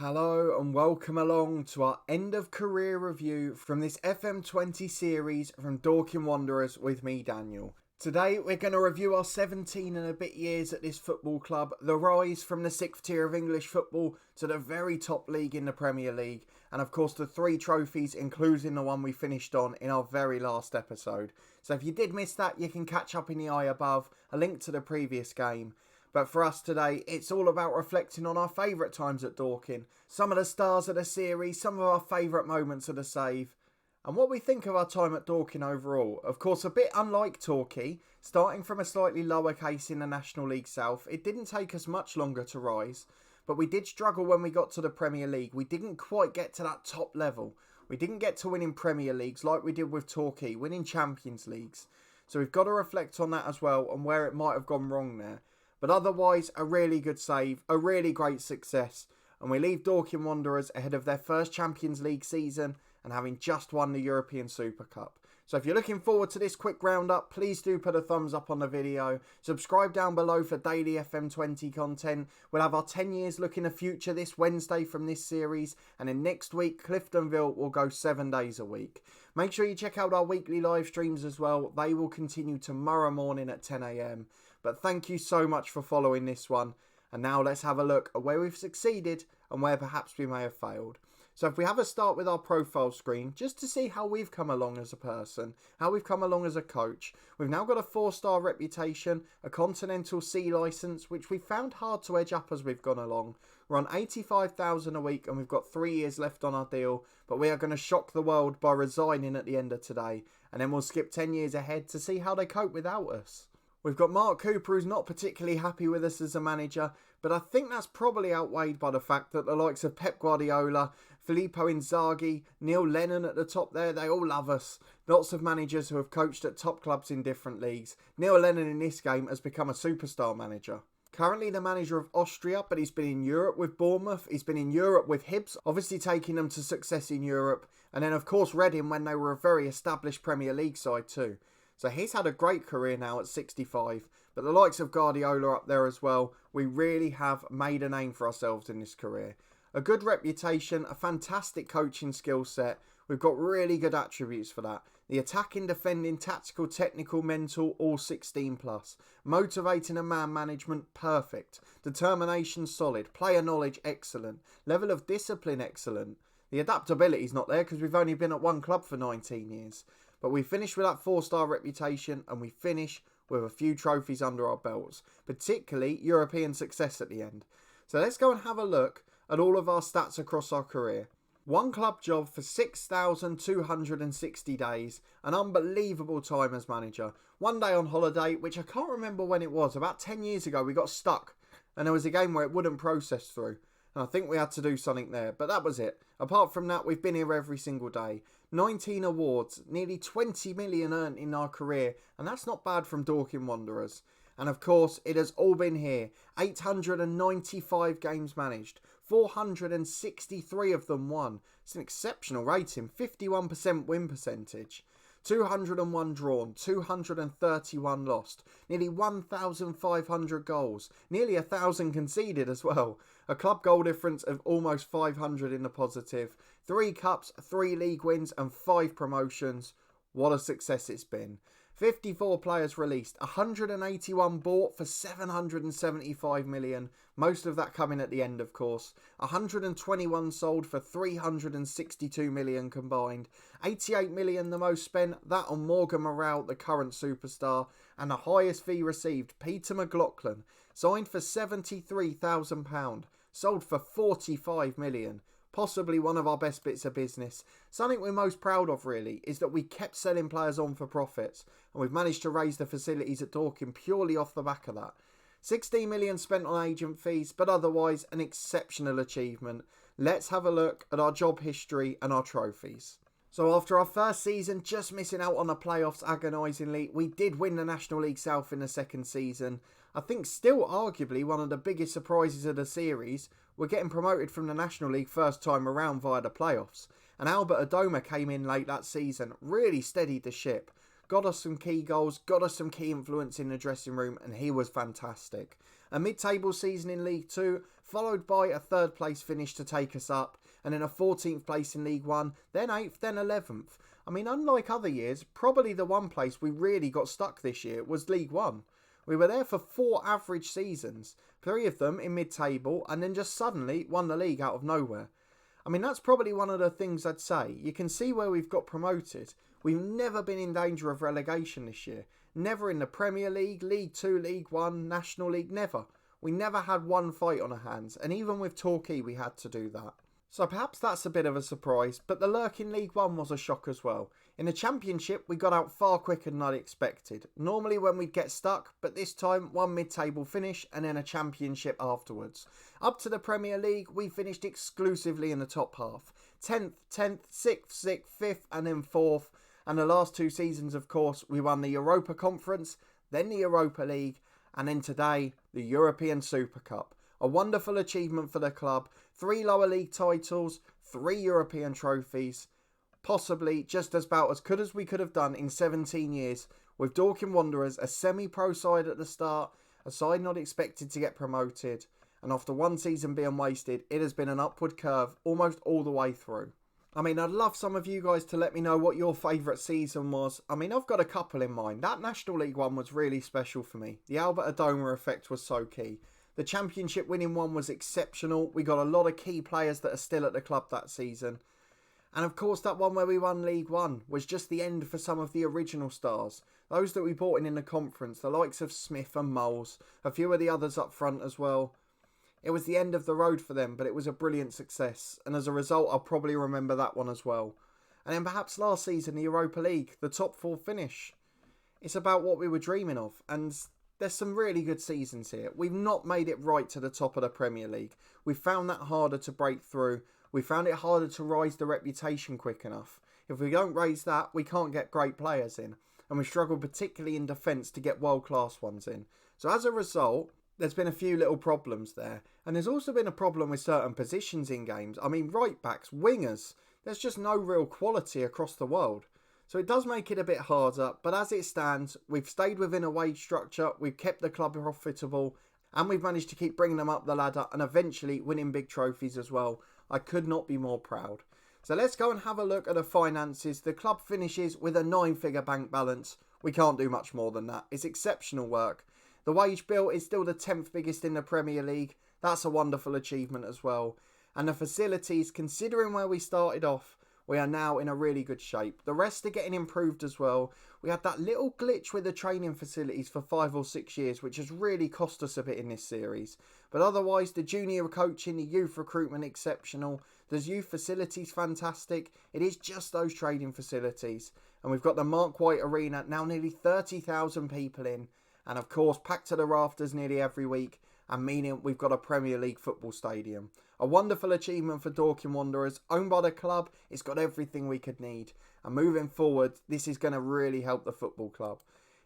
Hello and welcome along to our end of career review from this FM20 series from Dorking Wanderers with me, Daniel. Today we're going to review our 17 and a bit years at this football club, the rise from the 6th tier of English football to the very top league in the Premier League, and of course the 3 trophies including the one we finished on in our very last episode. So if you did miss that, you can catch up in the eye above, a link to the previous game. But for us today, it's all about reflecting on our favourite times at Dorking, some of the stars of the series, some of our favourite moments of the save, and what we think of our time at Dorking overall. Of course, a bit unlike Torquay, starting from a slightly lower case in the National League South, it didn't take us much longer to rise, but we did struggle when we got to the Premier League. We didn't quite get to that top level. We didn't get to winning Premier Leagues like we did with Torquay, winning Champions Leagues. So we've got to reflect on that as well and where it might have gone wrong there. But otherwise, a really good save, a really great success, and we leave Dorking Wanderers ahead of their first Champions League season and having just won the European Super Cup. So if you're looking forward to this quick roundup, please do put a thumbs up on the video. Subscribe down below for daily FM20 content. We'll have our 10 years look in the future this Wednesday from this series, and then next week, Cliftonville will go 7 days a week. Make sure you check out our weekly live streams as well. They will continue tomorrow morning at 10 AM. But thank you so much for following this one. And now let's have a look at where we've succeeded and where perhaps we may have failed. So if we have a start with our profile screen, just to see how we've come along as a person, how we've come along as a coach. We've now got a 4-star reputation, a Continental C licence, which we found hard to edge up as we've gone along. We're on 85,000 a week and we've got 3 years left on our deal, but we are going to shock the world by resigning at the end of today. And then we'll skip 10 years ahead to see how they cope without us. We've got Mark Cooper, who's not particularly happy with us as a manager, but I think that's probably outweighed by the fact that the likes of Pep Guardiola, Filippo Inzaghi, Neil Lennon at the top there, they all love us. Lots of managers who have coached at top clubs in different leagues. Neil Lennon in this game has become a superstar manager. Currently the manager of Austria, but he's been in Europe with Bournemouth, he's been in Europe with Hibs, obviously taking them to success in Europe, and then of course Reading when they were a very established Premier League side too. So he's had a great career now at 65, but the likes of Guardiola up there as well, we really have made a name for ourselves in this career. A good reputation, a fantastic coaching skill set, we've got really good attributes for that. The attacking, defending, tactical, technical, mental, all 16 plus. Motivating and man management, perfect. Determination, solid. Player knowledge, excellent. Level of discipline, excellent. The adaptability is not there because we've only been at one club for 19 years. But we finish with that 4-star reputation and we finish with a few trophies under our belts, particularly European success at the end. So let's go and have a look at all of our stats across our career. One club job for 6,260 days, an unbelievable time as manager. One day on holiday, which I can't remember when it was, about 10 years ago we got stuck and there was a game where it wouldn't process through. And I think we had to do something there, but that was it. Apart from that, we've been here every single day. 19 awards, nearly 20 million earned in our career, and that's not bad from Dorking Wanderers. And of course, it has all been here. 895 games managed, 463 of them won. It's an exceptional rating, 51% win percentage. 201 drawn, 231 lost, nearly 1,500 goals, nearly 1,000 conceded as well. A club goal difference of almost 500 in the positive. 3 cups, 3 league wins and 5 promotions. What a success it's been. 54 players released, 181 bought for 775 million, most of that coming at the end of course, 121 sold for 362 million combined, 88 million the most spent, that on Morgan Morale, the current superstar, and the highest fee received, Peter McLaughlin, signed for £73,000, sold for 45 million. Possibly one of our best bits of business. Something we're most proud of really is that we kept selling players on for profits and we've managed to raise the facilities at Dorking purely off the back of that. 16 million spent on agent fees, but otherwise an exceptional achievement. Let's have a look at our job history and our trophies. So after our first season just missing out on the playoffs agonisingly, we did win the National League South in the second season. I think still arguably one of the biggest surprises of the series. We're getting promoted from the National League first time around via the playoffs. And Albert Adoma came in late that season, really steadied the ship. Got us some key goals, got us some key influence in the dressing room, and he was fantastic. a mid-table season in League 2, followed by a third place finish to take us up, and then a 14th place in League 1, then 8th, then 11th. I mean, unlike other years, probably the one place we really got stuck this year was League 1. We were there for 4 average seasons, 3 of them in mid-table, and then just suddenly won the league out of nowhere. I mean, that's probably one of the things I'd say. You can see where we've got promoted. We've never been in danger of relegation this year. Never in the Premier League, League 2, League 1, National League, never. We never had one fight on our hands, and even with Torquay we had to do that. So perhaps that's a bit of a surprise, but the lurk in League 1 was a shock as well. In the Championship, we got out far quicker than I'd expected. Normally when we'd get stuck, but this time one mid-table finish and then a Championship afterwards. Up to the Premier League, we finished exclusively in the top half. 10th, 6th, 6th, 5th and then 4th. And the last 2 seasons, of course, we won the Europa Conference, then the Europa League, and then today, the European Super Cup. A wonderful achievement for the club. 3 lower league titles, 3 European trophies. Possibly just about as good as we could have done in 17 years with Dorking Wanderers, a semi-pro side at the start, a side not expected to get promoted, and after 1 season being wasted, it has been an upward curve almost all the way through. I mean, I'd love some of you guys to let me know what your favourite season was. I mean, I've got a couple in mind. That National League one was really special for me. The Albert Adoma effect was so key. The Championship winning one was exceptional. We got a lot of key players that are still at the club that season. And of course, that one where we won League 1 was just the end for some of the original stars. Those that we brought in the conference, the likes of Smith and Moles, a few of the others up front as well. It was the end of the road for them, but it was a brilliant success. And as a result, I'll probably remember that one as well. And then perhaps last season, the Europa League, the top 4 finish. It's about what we were dreaming of. And there's some really good seasons here. We've not made it right to the top of the Premier League. We found that harder to break through. We found it harder to rise the reputation quick enough. If we don't raise that, we can't get great players in. And we struggle particularly in defence to get world-class ones in. So as a result, there's been a few little problems there. And there's also been a problem with certain positions in games. I mean, right-backs, wingers. There's just no real quality across the world. So it does make it a bit harder. But as it stands, we've stayed within a wage structure. We've kept the club profitable. And we've managed to keep bringing them up the ladder and eventually winning big trophies as well. I could not be more proud. So let's go and have a look at the finances. The club finishes with a 9-figure bank balance. We can't do much more than that. It's exceptional work. The wage bill is still the 10th biggest in the Premier League. That's a wonderful achievement as well. And the facilities, considering where we started off, we are now in a really good shape. The rest are getting improved as well. We had that little glitch with the training facilities for 5 or 6 years, which has really cost us a bit in this series. But otherwise, the junior coaching, the youth recruitment exceptional. The youth facilities fantastic. It is just those training facilities. And we've got the Mark White Arena, now nearly 30,000 people in. And of course, packed to the rafters nearly every week. And meaning we've got a Premier League football stadium. A wonderful achievement for Dorking Wanderers, owned by the club. It's got everything we could need. And moving forward, this is going to really help the football club.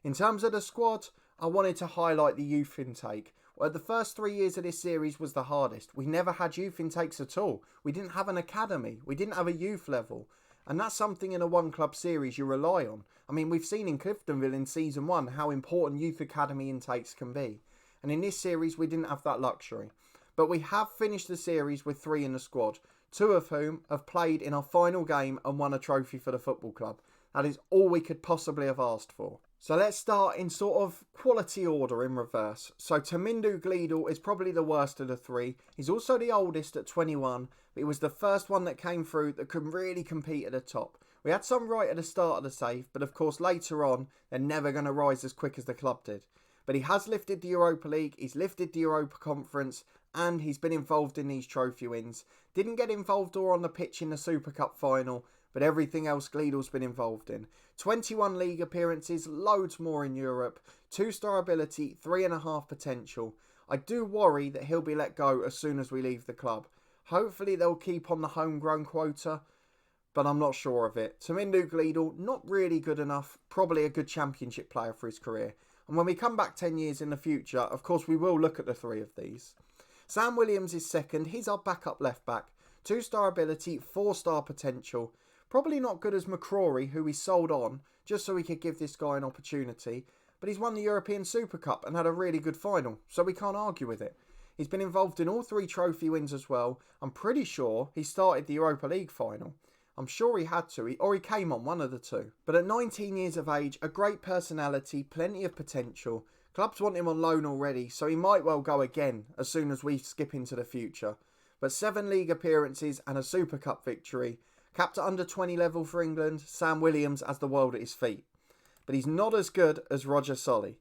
In terms of the squad, I wanted to highlight the youth intake. Well, the first 3 years of this series was the hardest. We never had youth intakes at all. We didn't have an academy. We didn't have a youth level. And that's something in a one-club series you rely on. I mean, we've seen in Cliftonville in Season 1 how important youth academy intakes can be. And in this series, we didn't have that luxury. But we have finished the series with 3 in the squad, 2 of whom have played in our final game and won a trophy for the football club. That is all we could possibly have asked for. So let's start in sort of quality order in reverse. So Tamindu Gleedle is probably the worst of the 3. He's also the oldest at 21, but he was the first one that came through that could really compete at the top. We had some right at the start of the save, but of course later on, they're never going to rise as quick as the club did. But he has lifted the Europa League, he's lifted the Europa Conference, and he's been involved in these trophy wins. Didn't get involved or on the pitch in the Super Cup final, but everything else Gleedle's been involved in. 21 league appearances, loads more in Europe, 2-star ability, 3.5 potential. I do worry that he'll be let go as soon as we leave the club. Hopefully they'll keep on the homegrown quota, but I'm not sure of it. Tamindu Gleedle, not really good enough, probably a good championship player for his career. And when we come back 10 years in the future, of course we will look at the 3 of these. Sam Williams is second, he's our backup left back. 2-star ability, 4-star potential. Probably not good as McCrory, who we sold on, just so we could give this guy an opportunity. but he's won the European Super Cup and had a really good final, so we can't argue with it. He's been involved in all 3 trophy wins as well. I'm pretty sure he started the Europa League final. I'm sure he had to, or he came on, one of the two. But at 19 years of age, a great personality, plenty of potential. Clubs want him on loan already, so he might well go again as soon as we skip into the future. But 7 league appearances and a Super Cup victory. Capped at under 20 level for England, Sam Williams has the world at his feet. But he's not as good as Roger Solly.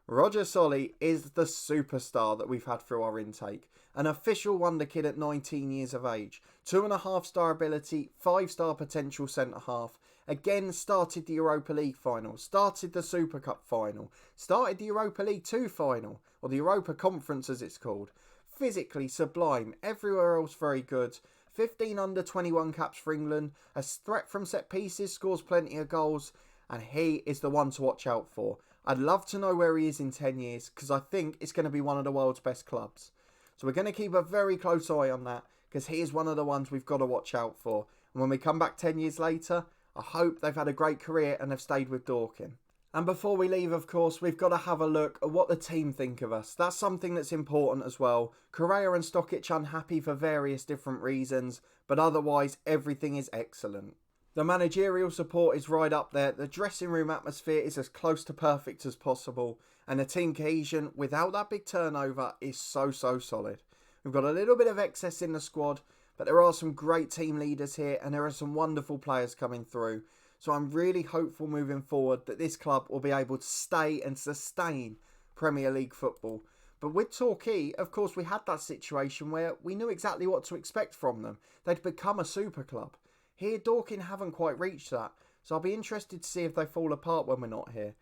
Roger Solly is the superstar that we've had through our intake. An official wonder kid at 19 years of age. 2.5 star ability, 5-star potential centre half. Again started the Europa League final, started the Super Cup final, started the Europa League 2 final, or the Europa Conference as it's called. Physically sublime, everywhere else very good. 15 under 21 caps for England, a threat from set pieces, scores plenty of goals, and he is the one to watch out for. I'd love to know where he is in 10 years because I think it's going to be one of the world's best clubs. So we're going to keep a very close eye on that because he is one of the ones we've got to watch out for. And when we come back 10 years later, I hope they've had a great career and they've stayed with Dorking. And before we leave, of course, we've got to have a look at what the team think of us. That's something that's important as well. Correa and Stokic unhappy for various different reasons, but otherwise everything is excellent. The managerial support is right up there, the dressing room atmosphere is as close to perfect as possible, and the team cohesion, without that big turnover, is so solid. We've got a little bit of excess in the squad, but there are some great team leaders here, and there are some wonderful players coming through. So I'm really hopeful moving forward that this club will be able to stay and sustain Premier League football. But with Torquay, of course, we had that situation where we knew exactly what to expect from them. They'd become a super club. Here, Dorking haven't quite reached that, so I'll be interested to see if they fall apart when we're not here.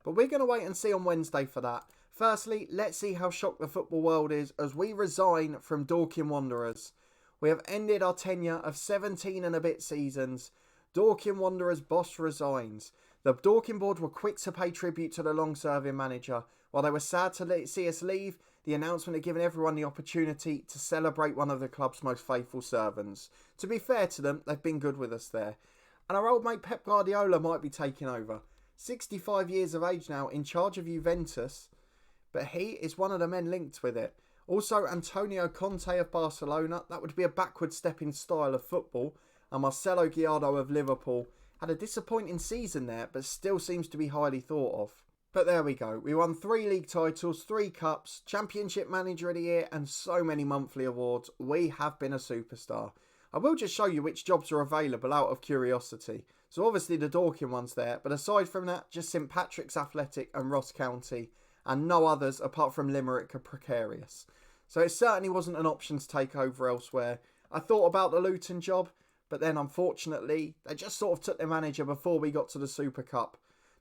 But we're going to wait and see on Wednesday for that. Firstly, let's see how shocked the football world is as we resign from Dorking Wanderers. We have ended our tenure of 17 and a bit seasons. Dorking Wanderers boss resigns. The Dorking board were quick to pay tribute to the long-serving manager. While they were sad to see us leave, the announcement had given everyone the opportunity to celebrate one of the club's most faithful servants. To be fair to them, they've been good with us there. And our old mate Pep Guardiola might be taking over. 65 years of age now, in charge of Juventus, but he is one of the men linked with it. Also, Antonio Conte of Barcelona, that would be a backward step in style of football. And Marcelo Gallardo of Liverpool had a disappointing season there, but still seems to be highly thought of. But there we go. We won 3 league titles, 3 cups, Championship Manager of the Year, and so many monthly awards. We have been a superstar. I will just show you which jobs are available out of curiosity. So obviously the Dorking one's there, but aside from that, just St Patrick's Athletic and Ross County, and no others apart from Limerick are precarious. So it certainly wasn't an option to take over elsewhere. I thought about the Luton job, but then unfortunately, they just sort of took their manager before we got to the Super Cup.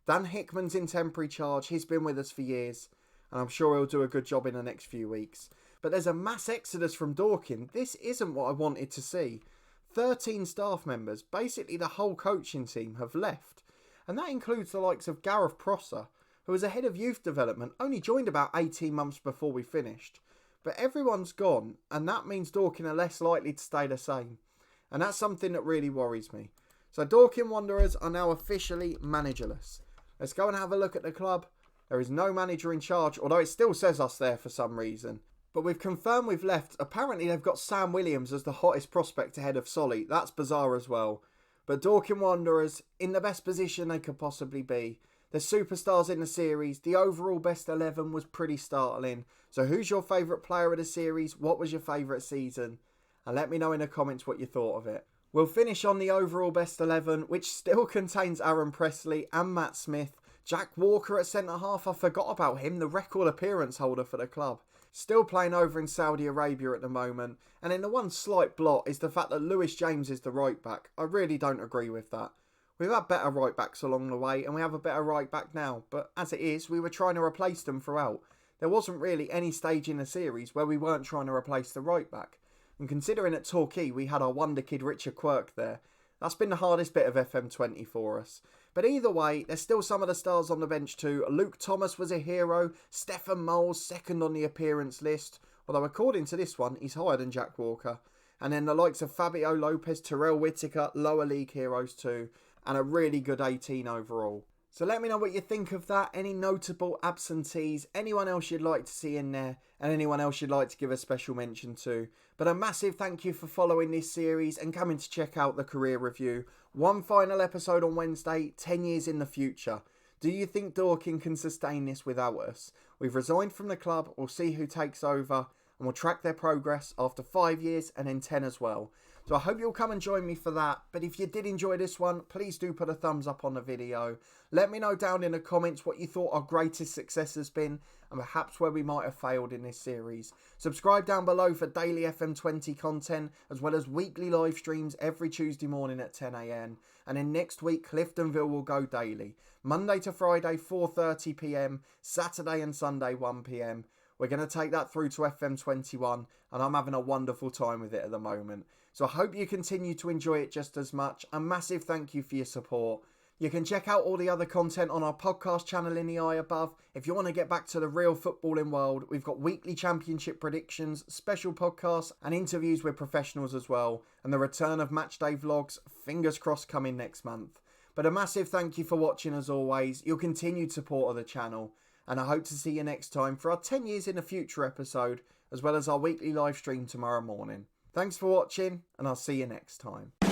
Dan Hickman's in temporary charge. He's been with us for years, and I'm sure he'll do a good job in the next few weeks. But there's a mass exodus from Dorking. This isn't what I wanted to see. 13 staff members, basically the whole coaching team, have left. And that includes the likes of Gareth Prosser, who was a head of youth development, only joined about 18 months before we finished. But everyone's gone, and that means Dorking are less likely to stay the same. And that's something that really worries me. So Dorking Wanderers are now officially managerless. Let's go and have a look at the club. There is no manager in charge, although it still says us there for some reason. But we've confirmed we've left. Apparently they've got Sam Williams as the hottest prospect ahead of Solly. That's bizarre as well. But Dorking Wanderers in the best position they could possibly be. They're superstars in the series. The overall best 11 was pretty startling. So who's your favourite player of the series? What was your favourite season? And let me know in the comments what you thought of it. We'll finish on the overall best 11, which still contains Aaron Presley and Matt Smith. Jack Walker at centre-half, I forgot about him, the record appearance holder for the club. Still playing over in Saudi Arabia at the moment. And then the one slight blot is the fact that Lewis James is the right-back. I really don't agree with that. We've had better right-backs along the way, and we have a better right-back now. But as it is, we were trying to replace them throughout. There wasn't really any stage in the series where we weren't trying to replace the right-back. And considering at Torquay we had our wonder kid Richard Quirk there, that's been the hardest bit of FM20 for us. But either way, there's still some of the stars on the bench too. Luke Thomas was a hero, Stefan Moles second on the appearance list, although according to this one, he's higher than Jack Walker. And then the likes of Fabio Lopez, Terrell Whittaker, lower league heroes too, and a really good 18 overall. So let me know what you think of that, any notable absentees, anyone else you'd like to see in there, and anyone else you'd like to give a special mention to. But a massive thank you for following this series and coming to check out the career review. One final episode on Wednesday, 10 years in the future. Do you think Dorking can sustain this without us? We've resigned from the club, we'll see who takes over, and we'll track their progress after 5 years and then 10 as well. So I hope you'll come and join me for that. But if you did enjoy this one, please do put a thumbs up on the video. Let me know down in the comments what you thought our greatest success has been and perhaps where we might have failed in this series. Subscribe down below for daily FM20 content as well as weekly live streams every Tuesday morning at 10 AM. And then next week, Cliftonville will go daily. Monday to Friday, 4:30 PM, Saturday and Sunday, 1 PM. We're going to take that through to FM21 and I'm having a wonderful time with it at the moment. So I hope you continue to enjoy it just as much. A massive thank you for your support. You can check out all the other content on our podcast channel in the eye above. If you want to get back to the real footballing world, we've got weekly championship predictions, special podcasts and interviews with professionals as well. And the return of matchday vlogs, fingers crossed, coming next month. But a massive thank you for watching as always, your continued support of the channel. And I hope to see you next time for our 10 years in the future episode, as well as our weekly live stream tomorrow morning. Thanks for watching, and I'll see you next time.